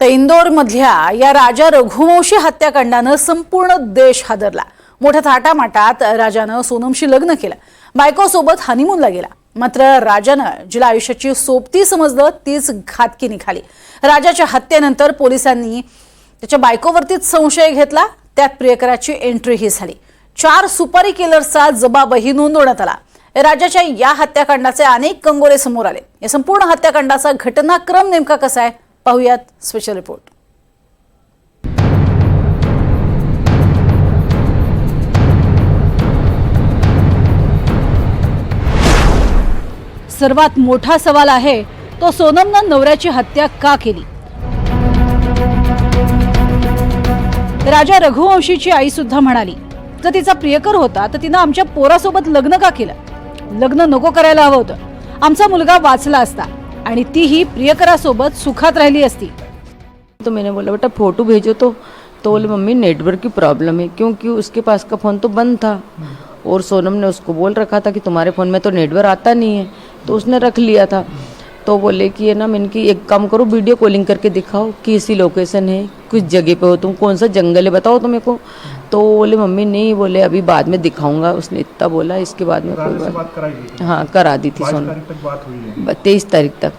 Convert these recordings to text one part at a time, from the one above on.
तर इंदोरमधल्या या राजा रघुवंशी हत्याकांडानं संपूर्ण देश हादरला। मोठ्या थाटामाटात राजानं सोनमशी लग्न केलं, बायकोसोबत हनीमूनला गेला। मात्र राजानं जिला आयुष्याची सोबती समजलं तीच घातकी निघाली। राजाच्या हत्येनंतर पोलिसांनी त्याच्या बायकोवरतीच संशय घेतला, त्यात प्रियकराची एंट्रीही झाली। 4 सुपारी किलर्सचा जबाबही नोंदवण्यात आला। राजाच्या या हत्याकांडाचे अनेक कंगोरे समोर आले। या संपूर्ण हत्याकांडाचा घटनाक्रम नेमका कसा आहे पाहूयात स्पेशल रिपोर्ट। सर्वात मोठा सवाल आहे तो सोनमनं नवऱ्याची हत्या का केली। राजा रघुवंशीची आई सुद्धा म्हणाली, जर तिचा प्रियकर होता तर तिनं आमच्या पोरासोबत लग्न का केलं? लग्न नको करायला हवं होतं, आमचा मुलगा वाचला असता आणि तीही प्रियकरासोबत सुखात राहिली असती। तो मैंने बोला बेटा फोटो भेजो, तो बोले मम्मी नेटवर्क की प्रॉब्लम है, क्योंकि उसके पास का फ़ोन तो बंद था और सोनम ने उसको बोल रखा था कि तुम्हारे फ़ोन में तो नेटवर्क आता नहीं है, तो उसने रख लिया था। तो बोले कि ये ना मैंने कि एक काम करो, वीडियो कॉलिंग करके दिखाओ कि इसी लोकेशन है, कुछ जगह पे हो तुम, कौन सा जंगल है बताओ तो मेरे को। तो बोले मम्मी नहीं, बोले अभी बाद में दिखाऊंगा, उसने इतना बोला। इसके बाद में कोई बात हाँ करा दी थी सोनम। 23 तारीख तक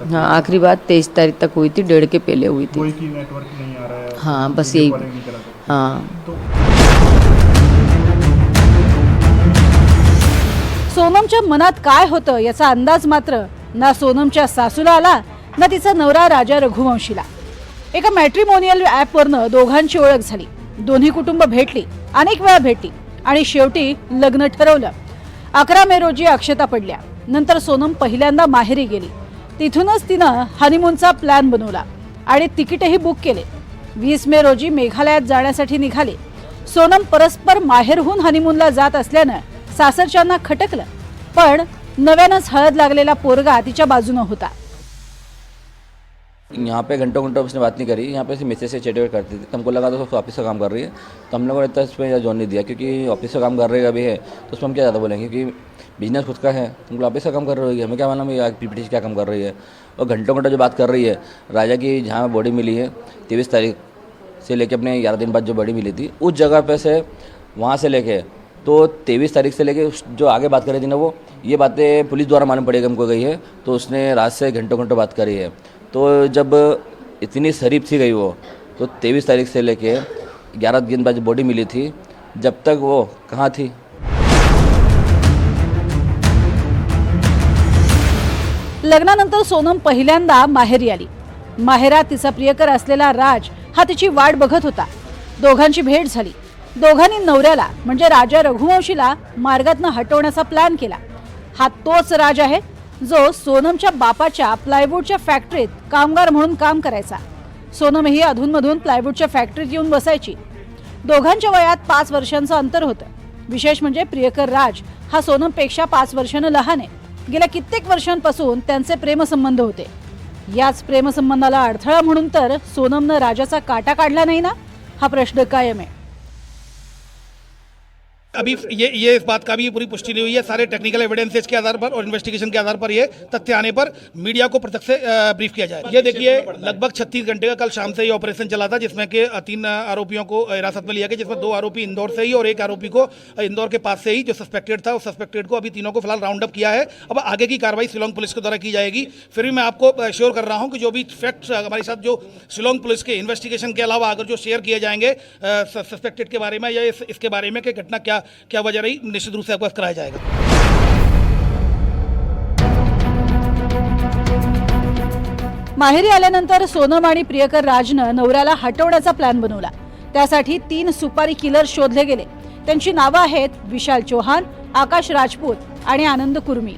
हाँ आखिरी बात 23 तारीख तक हुई थी, 1.5 के पहले हुई थी। नेटवर्क नहीं आ रहा है, हाँ बस यही हाँ। सोनमच्या मनात काय होतं याचा अंदाज मात्र ना सोनमच्या सासूला आला ना तिचा नवरा राजा रघुवंशीला। एका मॅट्रिमोनियल ॲपवरनं दोघांची ओळख झाली, दोन्ही कुटुंब भेटली, अनेक वेळा भेटली आणि शेवटी लग्न ठरवलं। 11 मे रोजी अक्षता पडल्या। नंतर सोनम पहिल्यांदा माहेरी गेली, तिथूनच तिनं हनीमूनचा प्लॅन बनवला आणि तिकीटही बुक केले। 20 मे रोजी मेघालयात जाण्यासाठी निघाले। सोनम परस्पर माहेरहून हनीमूनला जात असल्यानं सासरच्यांना खटकलं, पण नव्यानंच हळद लागलेला पोरगा तिच्या बाजूने होता। यहाँ पे घंटों उसने बात नहीं करी, यहाँ पे मैसेज से चैट करती थी। तो हमको लगा तो ऑफिस का काम कर रही है, तो हम लोगों ने इतना इसमें जोन नहीं दिया, क्योंकि ऑफिस का काम कर रही है अभी है तो उसमें हम क्या ज़्यादा बोलेंगे, क्योंकि बिजनेस खुद का है, तुमको ऑफिस का काम कर रही है, हमें क्या मालूम है पीपीटी क्या काम कर रही है। और घंटों जो बात कर रही है राजा की, जहाँ बॉडी मिली है 23 तारीख से लेके अपने 11 दिन बाद जो बॉडी मिली थी उस जगह पे से, वहाँ से लेके तो 23 तारीख से लेके जो आगे बात करी थी ना, वो ये बातें पुलिस द्वारा मालूम पड़ेगी हमको गई है। तो उसने रात से घंटों बात करी है। तो जब इतनी शरीफ थी गई वो, तो 23 तारीख से लेके 11 दिन बाद बॉडी मिली थी, जब तक वो कहाँ थी। लग्नानंतर सोनम पहिल्यांदा माहेरी आली। माहेरात तिचा प्रियकर असलेला राज हा तिची वाट बघत होता। दोघांची भेट झाली। दोघांनी नवऱ्याला म्हणजे राजा रघुवंशीला मार्गातनं हटवण्याचा प्लॅन केला। हा तोच राज आहे जो सोनमच्या बापाच्या प्लायवूडच्या फॅक्टरीत कामगार म्हणून काम करायचा। सोनमही अधूनमधून प्लायवूडच्या फॅक्टरीत येऊन बसायची। दोघांच्या वयात 5 वर्षांचं अंतर होतं। विशेष म्हणजे प्रियकर राज हा सोनमपेक्षा 5 वर्षांनी लहान आहे। गेल्या कित्येक वर्षांपासून त्यांचे प्रेमसंबंध होते। याच प्रेमसंबंधाला अडथळा म्हणून तर सोनमनं राजाचा काटा काढला नाही ना, हा प्रश्न कायम आहे। अभी ये इस बात का भी पूरी पुष्टि नहीं हुई है। सारे टेक्निकल एविडेंसेस के आधार पर और इन्वेस्टिगेशन के आधार पर ये तथ्य आने पर मीडिया को प्रत्यक्ष से ब्रीफ किया जाए। ये देखिए लगभग 36 घंटे का कल शाम से ये ऑपरेशन चला था, जिसमें के 3 आरोपियों को हिरासत में लिया गया, जिसमें 2 आरोपी इंदौर से ही और 1 आरोपी को इंदौर के पास से ही जो सस्पेक्टेड था, उस सस्पेक्टेड को अभी तीनों को फिलहाल राउंड अप किया है। अब आगे की कार्रवाई शिलोंग पुलिस के द्वारा की जाएगी। फिर भी मैं आपको श्योर कर रहा हूँ कि जो भी फैक्ट्स हमारे साथ जो शिलोंग पुलिस के इन्वेस्टिगेशन के अलावा अगर जो शेयर किए जाएंगे सस्पेक्टेड के बारे में या इसके बारे में कि घटना क्या वजह रही, निश्चित रूप से अवगत कराया जाएगा। माहेरी आल्यानंतर सोनम आणि प्रियकर राजनं नवऱ्याला हटवण्याचा प्लॅन बनवला। त्यासाठी 3 सुपारी किलर शोधले गेले। त्यांची नावं आहेत विशाल चौहान, आकाश राजपूत आणि आनंद कुर्मी।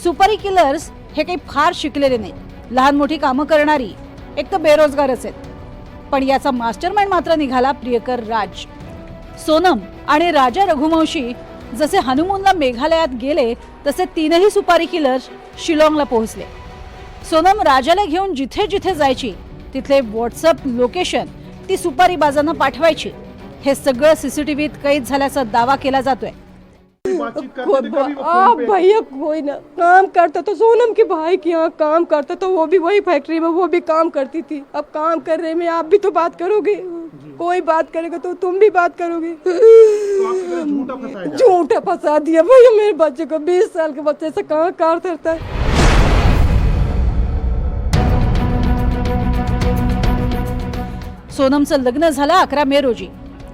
सुपारी किलर्स हे काही फार शिकलेले नाहीत, लहान मोठी कामं करणारी, एक तर बेरोजगारच आहेत। पण याचा मास्टरमाइंड मात्र निघाला प्रियकर राज। सोनम आणि राजा रघुवंशी जसे हनीमूनला मेघालयात गेले तसे 3ही सुपारी किलर्स शिलाँगला पोहोचले। सोनम राजाला घेऊन जिथे जिथे जायची तिथले व्हॉट्सअप लोकेशन ती सुपारी बाजांना पाठवायची। हे सगळं सीसीटीव्हीत कैद झाल्याचा दावा केला जातोय। बातचीत करते थे कभी वो फोन पे? भैया कोई ना काम करता तो सोनम के भाई के यहाँ काम करता तो वो भी वही फैक्ट्री में वो भी काम करती थी। अब काम कर रहे में आप भी तो बात करोगे, कोई बात करेगा तो तुम भी बात करोगे। तो आपकी तरह झूठा फंसाया जा रहा है। झूठा फंसा दिया भैया मेरे बच्चे को, 20 साल के बच्चे से कहाँ कार करता है। सोनमचं लग्न झालं 11 मे रोजी,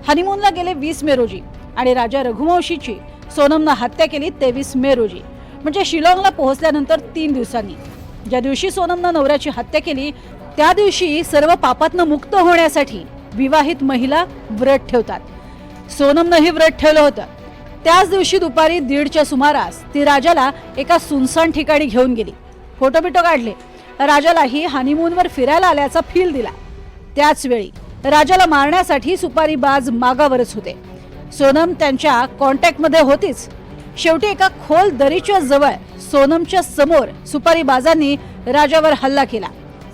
हनीमूनला गेले 20 मे रोजी आणि राजा रघुवंशीची सोनमनं हत्या केली 23 मे रोजी, म्हणजे शिलाँगला पोहोचल्यानंतर 3 दिवसांनी. ज्या दिवशी सोनमनं नवऱ्याची हत्या केली त्या दिवशी सर्व पापातनं मुक्त होण्यासाठी विवाहित महिला व्रत ठेवतात. सोनमनंही व्रत ठेवलं होतं. त्याच दिवशी दुपारी 1:30च्या सुमारास ती राजाला एका सुनसान ठिकाणी घेऊन गेली. फोटो बिटो काढले. राजालाही हनीमूनवर फिरायला आल्याचा फील दिला. त्याच वेळी राजाला मारण्यासाठी सुपारीबाज मागावरच होते. सोनम त्यांच्या कॉन्टॅक्टमध्ये होतीच. शेवटी एका खोल दरीच्या जवळ सोनमच्या समोर सुपारीबाजांनी राजावर हल्ला केला.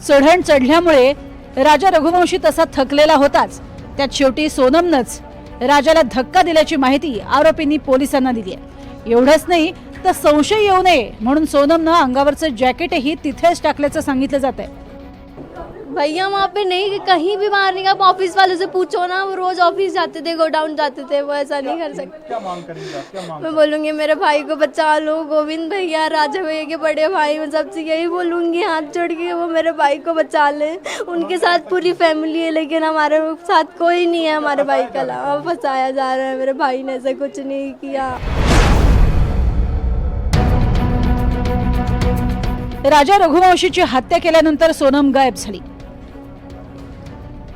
चढण चढल्यामुळे राजा रघुवंशी तसा थकलेला होताच. त्यात शेवटी सोनमनंच राजाला धक्का दिल्याची माहिती आरोपींनी पोलिसांना दिली आहे. एवढंच नाही तर संशय येऊ नये म्हणून सोनमनं अंगावरचं जॅकेटही तिथेच टाकल्याचं सांगितलं जात आहे. भैया वहाँ पे नहीं, कहीं भी बाहर नहीं, आप ऑफिस वालों से पूछो ना, वो रोज ऑफिस जाते थे, गोडाउन जाते थे, वो ऐसा नहीं कर सकते। क्या मांग करेंगे आप? क्या मांग? मैं बोलूंगी मेरे भाई को बचा लो, गोविंद भैया, राजा भैया के बड़े भाई, मैं सबसे यही बोलूंगी हाथ जोड़ के वो मेरे भाई को बचा ले। उनके साथ पूरी फैमिली है लेकिन हमारे साथ कोई नहीं है, हमारे भाई के अलावा फंसाया जा रहा है। मेरे भाई ने ऐसा कुछ नहीं किया। राजा रघुवंशीची हत्या केल्यानंतर सोनम गायब झाली.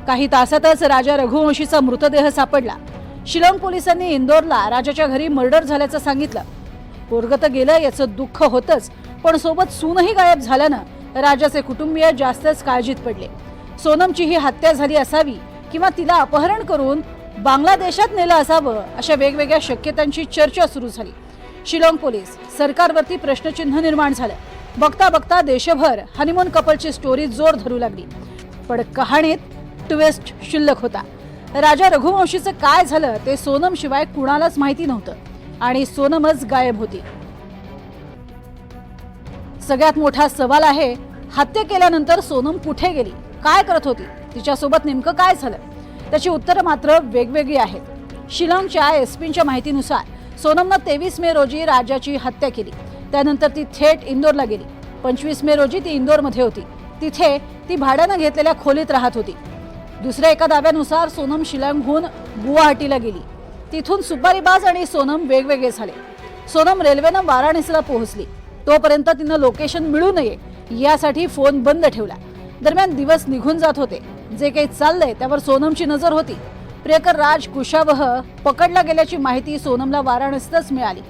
काही तासातच राजा रघुवंशीचा मृतदेह सापडला. शिलाँग पोलिसांनी इंदोरला राजाच्या घरी मर्डर झाल्याचं सांगितलं. पोरगं तर गेलं याचं दुःख होतंच, पण सोबत सूनही गायब झाल्यानं राजाचे कुटुंबीय जास्तच काळजीत पडले. सोनमची ही हत्या झाली असावी किंवा तिला अपहरण करून बांगलादेशात नेलं असावं अशा वेगवेगळ्या शक्यतांची चर्चा सुरू झाली. शिलाँग पोलीस सरकारवरती प्रश्नचिन्ह निर्माण झालं. बघता बघता देशभर हनीमून कपलची स्टोरी जोर धरू लागली. पण कहाणीत ट्विस्ट शिल्लक होता. राजा रघुवंशीचं काय झालं ते सोनम शिवाय कुणालाच माहिती नव्हतं आणि सोनमच गायब होती. सगळ्यात मोठा सवाल आहे, हत्या केल्यानंतर सोनम कुठे गेली, काय करत होती, तिच्यासोबत नेमकं काय झालं? त्याची उत्तरं मात्र वेगवेगळी आहेत. शिलाँगच्या एसपींच्या माहितीनुसार सोनमनं 23 मे रोजी राजाची हत्या केली. त्यानंतर ती थेट इंदोरला गेली. 25 मे रोजी ती इंदोरमध्ये होती. तिथे ती भाड्यानं घेतलेल्या खोलीत राहत होती. दुसऱ्या एका दाव्यानुसार सोनम शिलाँगहून गुवाहाटीला गेली. तिथून सुपारीबाज आणि सोनम वेगवेगळे झाले. सोनम रेल्वेनं वाराणसीला पोहोचली. तोपर्यंत तिनं लोकेशन मिळू नये यासाठी फोन बंद ठेवला. दरम्यान दिवस निघून जात होते. जे काही चाललंय त्यावर सोनमची नजर होती. प्रियकर राज कुशावह पकडला गेल्याची माहिती सोनमला वाराणसीतच मिळाली.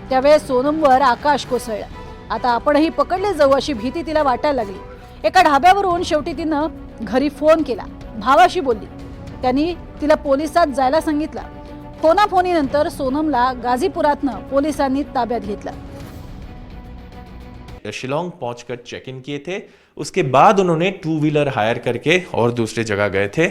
त्यावेळेस सोनमवर आकाश कोसळलं. आता आपणही पकडले जाऊ अशी भीती तिला वाटायला लागली. एका ढाब्यावरून शेवटी तिनं घरी फोन केला. भावाशी बोलली. त्यांनी तिला पोलिसात जायला सांगितलं. फोनाफोनीनंतर सोनमला गाझीपुरातनं पोलिसांनी ताब्यात घेतलं. शिलांग पहुंचकर चेक इन किए थे. उसके बाद उन्होंने 2 व्हीलर हायर करके और दूसरी जगह गए थे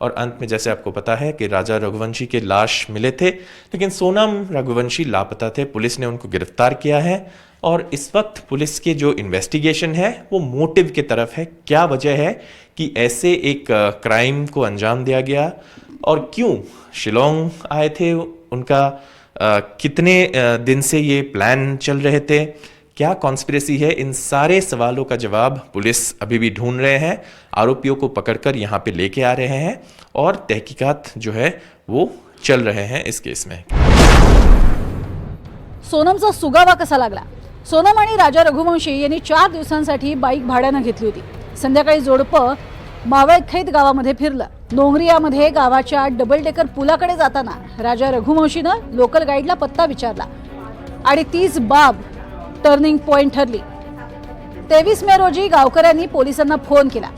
और अंत में जैसे आपको पता है कि राजा रघुवंशी के लाश मिले थे, लेकिन सोनम रघुवंशी लापता थे. पुलिस ने उनको गिरफ्तार किया है और इस वक्त पुलिस के जो इन्वेस्टिगेशन है वो मोटिव की तरफ है. क्या वजह है कि ऐसे एक क्राइम को अंजाम दिया गया और क्यों शिलांग आए थे, उनका कितने दिन से ये प्लान चल रहे थे, क्या कॉन्स्पिरेसी है, इन सारे सवालों का जवाब पुलिस अभी भी ढूंढ रहे हैं. आरोपियों को पकड़कर यहाँ पे लेके आ रहे हैं और तहकीकात जो है वो चल रहे हैं इस केस में. सोनमचा सुगावा कसा लागला? सोनम आणि राजा रघुवंशी यांनी 4 दिवसांसाठी बाईक भाड्यानं घेतली होती. संध्याकाळी जोडपं मावळखैत गावामध्ये फिरलं. नोंगरियामध्ये गावाच्या डबल डेकर पुलाकडे जाताना राजा रघुवंशीनं लोकल गाईडला पत्ता विचारला आणि तीच बाब टर्निंग पॉइंट ठरली. 23 मे रोजी गावकऱ्यांनी पोलिसांना फोन केला.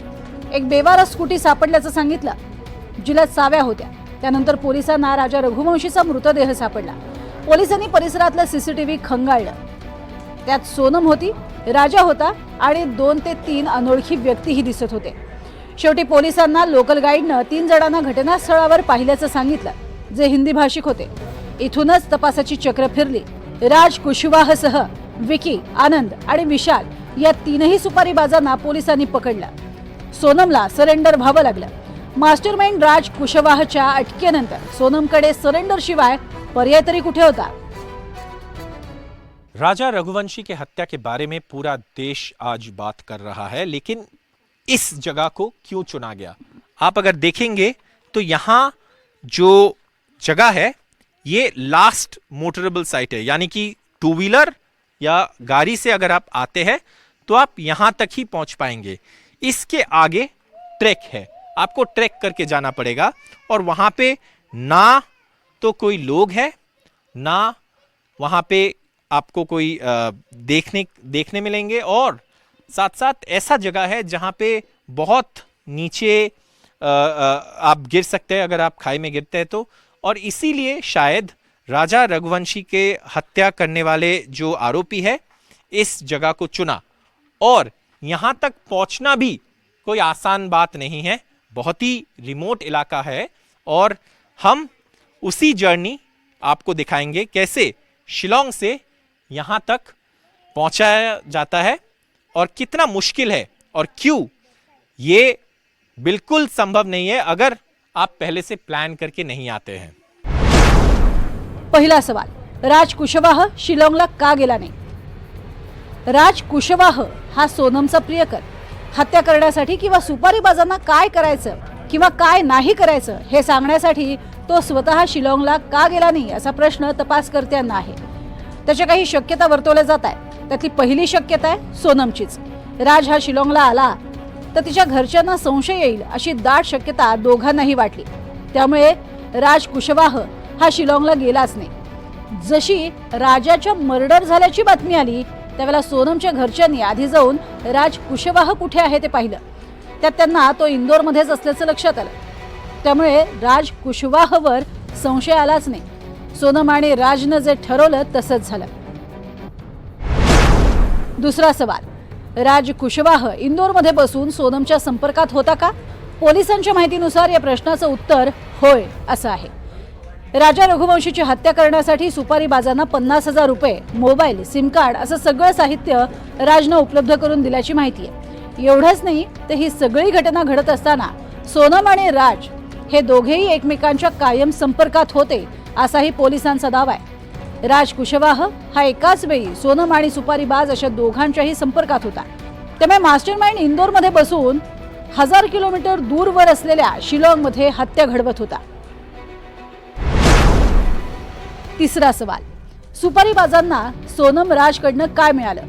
एक बेवारस स्कूटी सापडल्याचं सांगितलं. जिला चाव्या होत्या. त्यानंतर पोलिसांना राजा रघुवंशीचा मृतदेह सापडला. पोलिसांनी परिसरातलं सीसीटीव्ही खंगाळलं. त्यात सोनम होती, राजा होता आणि 2 ते 3 अनोळखी व्यक्तीही दिसत होते. शेवटी पोलिसांना लोकल गाईडनं 3 जणांना घटनास्थळावर पाहिल्याचं सांगितलं, जे हिंदी भाषिक होते. इथूनच तपासाची चक्र फिरली. राज कुशवाहसह विकी, आनंद आणि विशाल या तीनही सुपारीबाजांना पोलिसांनी पकडलं। सोनमला सरेंडर व्हावं लागलं। मास्टरमाइंड राज कुशवाहच्या अटकेनंतर सोनमकडे सरेंडर शिवाय पर्याय तरी कुठे होता? राजा रघुवंशी के हत्या के बारे में पूरा देश आज बात कर रहा है, लेकिन इस जगह को क्यों चुना गया? आप अगर देखेंगे तो यहाँ जो जगह है ये लास्ट मोटरेबल साइट है, यानी कि टू व्हीलर या गाड़ी से अगर आप आते हैं तो आप यहाँ तक ही पहुँच पाएंगे। इसके आगे ट्रैक है, आपको ट्रैक करके जाना पड़ेगा और वहाँ पे ना तो कोई लोग है, ना वहाँ पे आपको कोई देखने मिलेंगे, और साथ साथ ऐसा जगह है जहाँ पे बहुत नीचे आप गिर सकते हैं अगर आप खाई में गिरते हैं तो। और इसीलिए शायद राजा रघुवंशी के हत्या करने वाले जो आरोपी है इस जगह को चुना। और यहाँ तक पहुँचना भी कोई आसान बात नहीं है, बहुत ही रिमोट इलाका है, और हम उसी जर्नी आपको दिखाएंगे कैसे शिलोंग से यहाँ तक पहुँचाया जाता है और कितना मुश्किल है और क्यों ये बिल्कुल संभव नहीं है अगर आप पहले से प्लान करके नहीं आते हैं। पहिला सवाल, राज कुशवाह शिलाँगला का गेला नाही? राज कुशवाह हा सोनमचा प्रियकर। हत्या करण्यासाठी किंवा सुपारीबाजांना काय करायचं किंवा काय नाही करायचं हे सांगण्यासाठी तो स्वतः शिलाँगला का गेला नाही असा प्रश्न तपासकर्त्यांना आहे। त्याच्या काही शक्यता वर्तवल्या जात आहेत। त्यातली पहिली शक्यता आहे सोनमचीच। राज हा शिलाँगला आला तर तिच्या घरच्यांना संशय येईल अशी दाट शक्यता दोघांनाही वाटली। त्यामुळे राज कुशवाह हा शिलाँगला गेलाच नाही। जशी राजाच्या मर्डर झाल्याची बातमी आली त्यावेळेला सोनमच्या घरच्यांनी आधी जाऊन राज कुशवाह कुठे आहे ते पाहिलं। त्यात त्यांना तो इंदोरमध्येच असल्याचं लक्षात आलं। त्यामुळे राज कुशवाहवर संशय आलाच नाही। सोनम आणि राजनं जे ठरवलं तसंच झालं। दुसरा सवाल, राज कुशवाह इंदोरमध्ये बसून सोनमच्या संपर्कात होता का? पोलिसांच्या माहितीनुसार या प्रश्नाचं उत्तर होय असं आहे। राजा रघुवंशीची हत्या करण्यासाठी सुपारीबाजांना 50,000 रुपये, मोबाईल, सिम कार्ड असं सगळं साहित्य राजनं उपलब्ध करून दिल्याची माहिती आहे। एवढंच नाही तर ही सगळी घटना घडत असताना सोनम आणि राज हे दोघेही एकमेकांच्या कायम संपर्कात होते असाही पोलिसांचा दावा आहे। राज कुशवाह हा एकाच वेळी सोनम आणि सुपारीबाज अशा दोघांच्याही संपर्कात होता। त्यामुळे मास्टरमाइंड इंदोरमध्ये बसून 1000 किलोमीटर दूरवर असलेल्या शिलाँगमध्ये हत्या घडवत होता। तिसरा सवाल, सुपारीबाजांना सोनम राजकडनं काय मिळालं?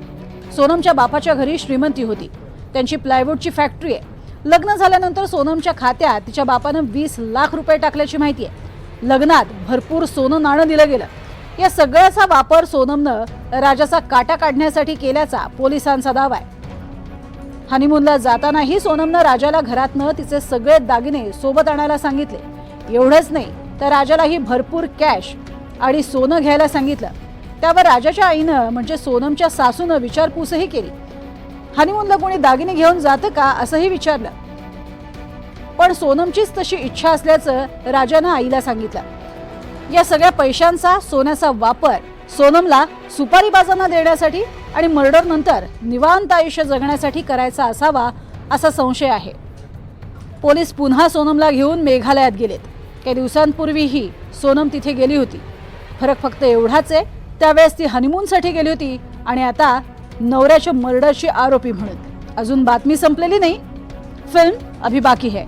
सोनमच्या बापाच्या घरी श्रीमंती होती, त्यांची प्लायवूडची फॅक्टरी आहे। लग्न झाल्यानंतर सोनमच्या खात्यात तिच्या बापानं 20 लाख रुपये टाकल्याची माहिती आहे। लग्नात भरपूर सोनं नाणं दिलं गेलं। या सगळ्याचा वापर सोनमनं राजाचा काटा काढण्यासाठी केल्याचा पोलिसांचा दावा आहे। हनीमूनला जातानाही सोनमनं राजाला घरातनं तिचे सगळे दागिने सोबत आणायला सांगितले। एवढंच नाही तर राजालाही भरपूर कॅश आणि सोनं घ्यायला सांगितलं। त्यावर राजाच्या आईनं म्हणजे सोनमच्या सासूनं विचारपूसही केली। हनीमूनला कोणी दागिने घेऊन जातं का असंही विचारलं, पण सोनमचीच तशी इच्छा असल्याचं राजानं आईला सांगितलं। या सगळ्या पैशांचा, सोन्याचा वापर सोनमला सुपारीबाजांना देण्यासाठी आणि मर्डर नंतर निवांत आयुष्य जगण्यासाठी करायचा असावा असा संशय आहे। पोलीस पुन्हा सोनमला घेऊन मेघालयात गेलेत। काही दिवसांपूर्वीही सोनम तिथे गेली होती। फरक फक्त एवढाच आहे, त्यावेळेस ती हनीमूनसाठी गेली होती आणि आता नवऱ्याच्या मर्डरची आरोपी म्हणून। अजून बातमी संपलेली नाही, फिल्म अभी बाकी है।